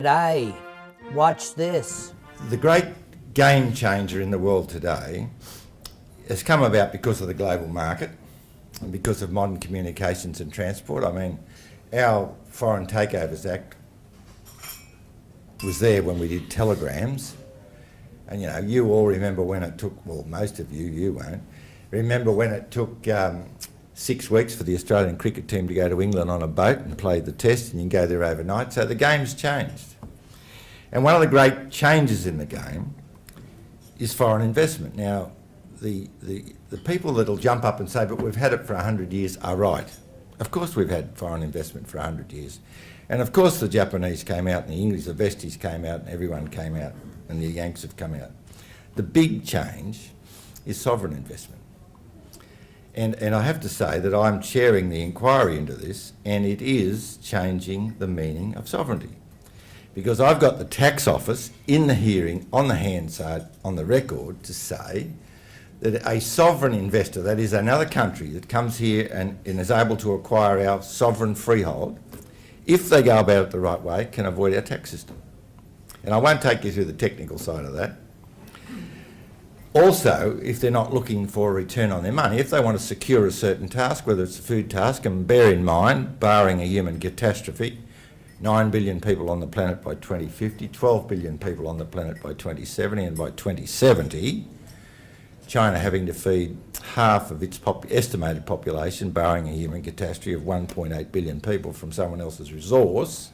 Today, watch this. The great game changer in the world today has come about because of the global market and because of modern communications and transport. I mean, our Foreign Takeovers Act was there when we did telegrams. And you all remember when it took, well, most of you won't, remember when it took 6 weeks for the Australian cricket team to go to England on a boat and play the test, and you can go there overnight. So the game's changed. And one of the great changes in the game is foreign investment. Now, the people that'll jump up and say, but we've had it for 100 years, are right. Of course we've had foreign investment for 100 years. And of course the Japanese came out, and the English, the Vesties came out, and everyone came out, and the Yanks have come out. The big change is sovereign investment. And I have to say that I'm chairing the inquiry into this, and it is changing the meaning of sovereignty. Because I've got the tax office in the hearing on the Hansard on the record to say that a sovereign investor, that is another country that comes here and is able to acquire our sovereign freehold, if they go about it the right way, can avoid our tax system. And I won't take you through the technical side of that. Also, if they're not looking for a return on their money, if they want to secure a certain task, whether it's a food task, and bear in mind, barring a human catastrophe, 9 billion people on the planet by 2050, 12 billion people on the planet by 2070, and by 2070, China having to feed half of its estimated population, barring a human catastrophe, of 1.8 billion people from someone else's resource,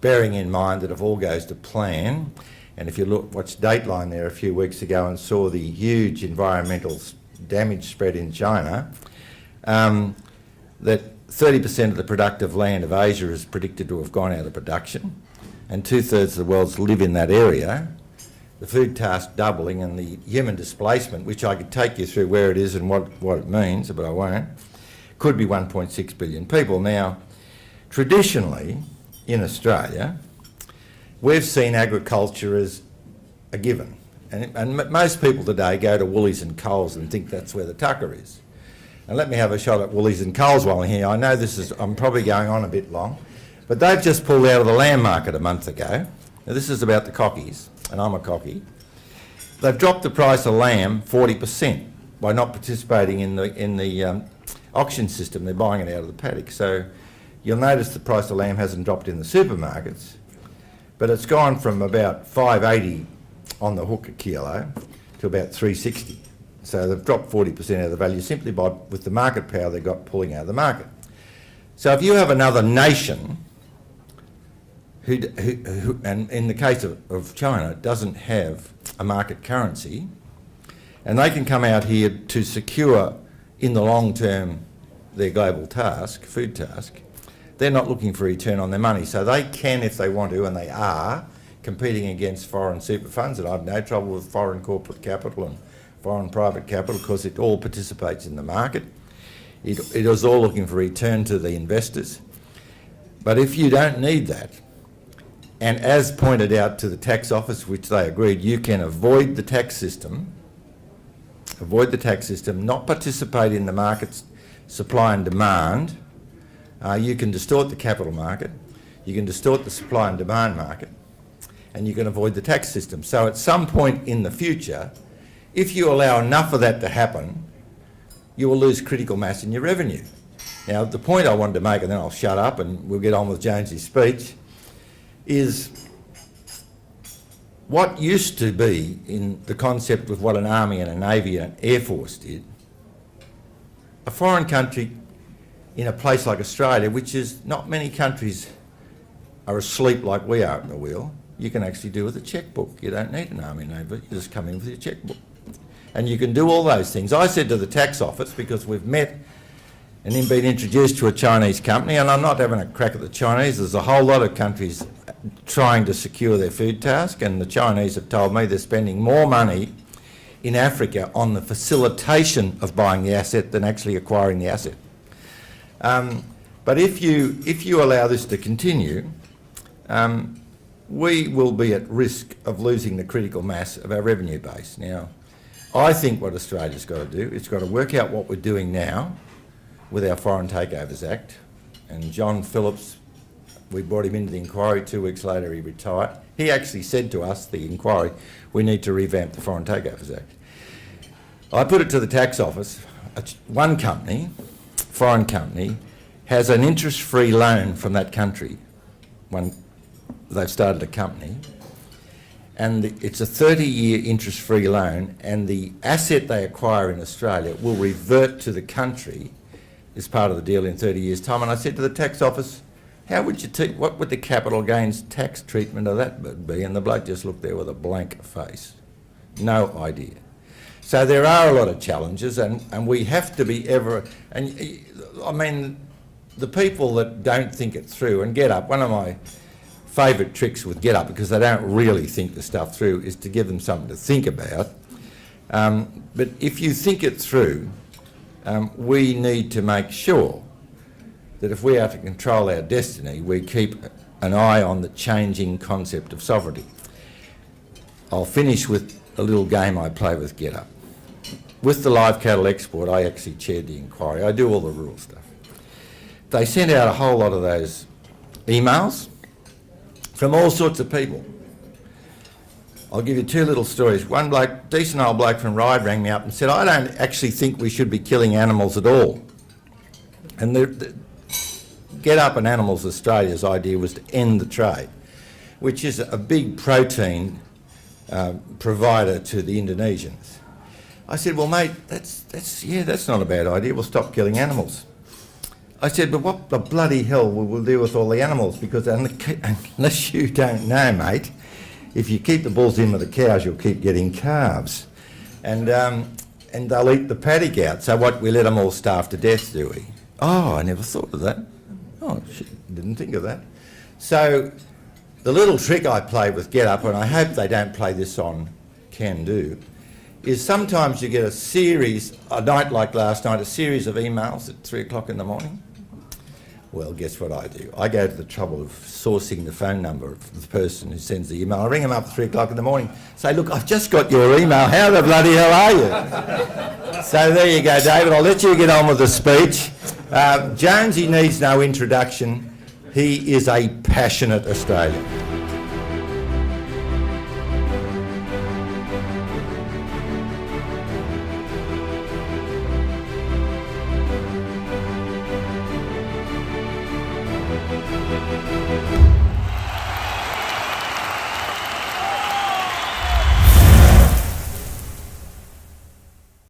bearing in mind that if all goes to plan, and if you watched Dateline there a few weeks ago and saw the huge environmental damage spread in China, that 30% of the productive land of Asia is predicted to have gone out of production, and 2/3 of the world live in that area. The food task doubling and the human displacement, which I could take you through where it is and what it means, but I won't, could be 1.6 billion people. Now, traditionally in Australia, we've seen agriculture as a given. And most people today go to Woolies and Coles and think that's where the tucker is. And let me have a shot at Woolies and Coles while I'm here. I know I'm probably going on a bit long, but they've just pulled out of the lamb market a month ago. Now this is about the cockies, and I'm a cocky. They've dropped the price of lamb 40% by not participating in the auction system. They're buying it out of the paddock. So you'll notice the price of lamb hasn't dropped in the supermarkets, but it's gone from about $5.80 on the hook a kilo to about $3.60. So they've dropped 40% of the value simply with the market power they got pulling out of the market. So if you have another nation who and in the case of China, doesn't have a market currency, and they can come out here to secure in the long term their global task, food task, they're not looking for a return on their money. So they can, if they want to, and they are, competing against foreign super funds, and I've no trouble with foreign corporate capital and foreign private capital because it all participates in the market. It is all looking for return to the investors. But if you don't need that, and as pointed out to the tax office, which they agreed, you can avoid the tax system, not participate in the market's supply and demand. You can distort the capital market, you can distort the supply and demand market, and you can avoid the tax system. So at some point in the future, if you allow enough of that to happen, you will lose critical mass in your revenue. Now, the point I wanted to make, and then I'll shut up and we'll get on with Jonesy's speech, is what used to be in the concept of what an army and a navy and an air force did, a foreign country in a place like Australia, which is not many countries are asleep like we are at the wheel, you can actually do with a chequebook. You don't need an army and navy, you just come in with your chequebook. And you can do all those things. I said to the tax office, because we've met and then been introduced to a Chinese company, and I'm not having a crack at the Chinese, there's a whole lot of countries trying to secure their food task, and the Chinese have told me they're spending more money in Africa on the facilitation of buying the asset than actually acquiring the asset. But if you allow this to continue, we will be at risk of losing the critical mass of our revenue base. Now, I think what Australia's got to do, it's got to work out what we're doing now with our Foreign Takeovers Act, and John Phillips We brought him into the inquiry. 2 weeks later, he retired. He actually said to us, the inquiry, we need to revamp the Foreign Takeovers Act. I put it to the tax office. One company, foreign company, has an interest-free loan from that country. They've started a company, and it's a 30-year interest-free loan, and the asset they acquire in Australia will revert to the country as part of the deal in 30 years' time. And I said to the tax office, how would you what would the capital gains tax treatment of that be? And the bloke just looked there with a blank face. No idea. So there are a lot of challenges, and we have to be ever... And I mean, the people that don't think it through and get up, one of my favourite tricks with get up, because they don't really think the stuff through, is to give them something to think about. But if you think it through, we need to make sure that if we are to control our destiny, we keep an eye on the changing concept of sovereignty. I'll finish with a little game I play with GetUp. With the live cattle export, I actually chaired the inquiry. I do all the rural stuff. They sent out a whole lot of those emails from all sorts of people. I'll give you 2 little stories. One bloke, decent old bloke from Ryde, rang me up and said, I don't actually think we should be killing animals at all. And the Get Up and Animals Australia's idea was to end the trade, which is a big protein provider to the Indonesians. I said, well, mate, that's not a bad idea. We'll stop killing animals. I said, but what the bloody hell will we do with all the animals? Because unless you don't know, mate, if you keep the bulls in with the cows, you'll keep getting calves. And they'll eat the paddock out. So what, we let them all starve to death, do we? Oh, I never thought of that. Oh, shit, didn't think of that. So the little trick I play with Get Up, and I hope they don't play this on CANdo, is sometimes you get a night like last night, a series of emails at 3 o'clock in the morning. Well, guess what I do? I go to the trouble of sourcing the phone number of the person who sends the email. I ring them up at 3 o'clock in the morning, say, look, I've just got your email. How the bloody hell are you? So there you go, David. I'll let you get on with the speech. Jonesy needs no introduction. He is a passionate Australian.